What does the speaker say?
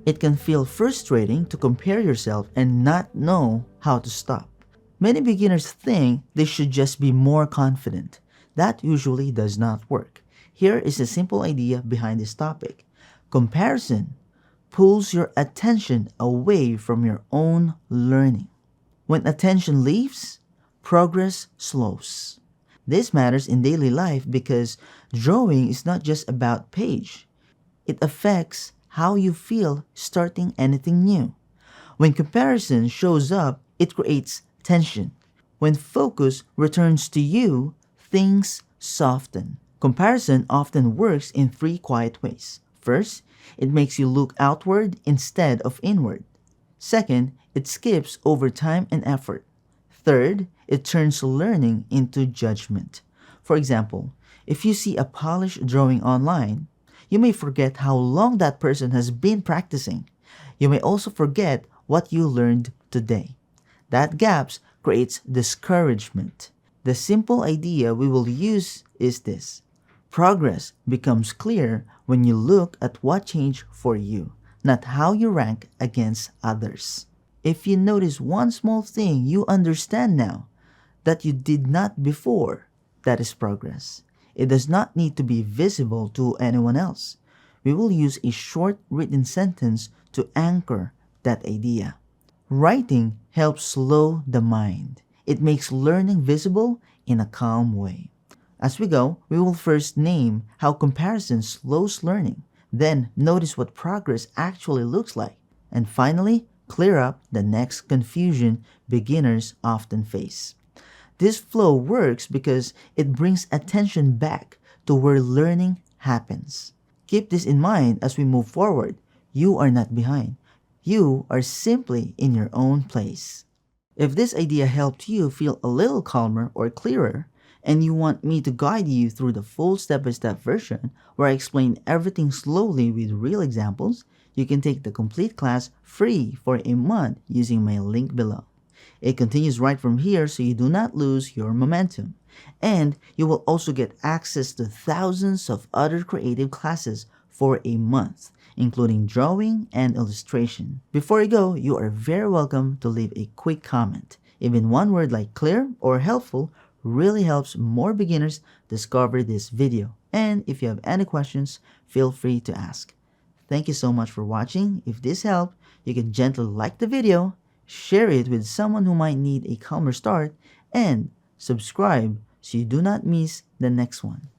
It can feel frustrating to compare yourself and not know how to stop. Many beginners think they should just be more confident. That usually does not work. Here is a simple idea behind this topic. Comparison pulls your attention away from your own learning. When attention leaves, progress slows. This matters in daily life because drawing is not just about page. It affects how you feel starting anything new. When comparison shows up, it creates tension. When focus returns to you, things soften. Comparison often works in three quiet ways. First, it makes you look outward instead of inward. Second, it skips over time and effort. Third, it turns learning into judgment. For example, if you see a polished drawing online, you may forget how long that person has been practicing. You may also forget what you learned today. That gap creates discouragement. The simple idea we will use is this. Progress becomes clear when you look at what changed for you, not how you rank against others. If you notice one small thing you understand now that you did not before, that is progress. It does not need to be visible to anyone else. We will use a short written sentence to anchor that idea. Writing helps slow the mind. It makes learning visible in a calm way. As we go, we will first name how comparison slows learning, then notice what progress actually looks like, and finally, clear up the next confusion beginners often face. This flow works because it brings attention back to where learning happens. Keep this in mind as we move forward. You are not behind. You are simply in your own place. If this idea helped you feel a little calmer or clearer, and you want me to guide you through the full step-by-step version where I explain everything slowly with real examples, you can take the complete class free for a month using my link below. It continues right from here so you do not lose your momentum. And you will also get access to thousands of other creative classes for a month, including drawing and illustration. Before you go, you are very welcome to leave a quick comment. Even one word like clear or helpful really helps more beginners discover this video. And if you have any questions, feel free to ask. Thank you so much for watching. If this helped, you can gently like the video, share it with someone who might need a calmer start, and subscribe so you do not miss the next one.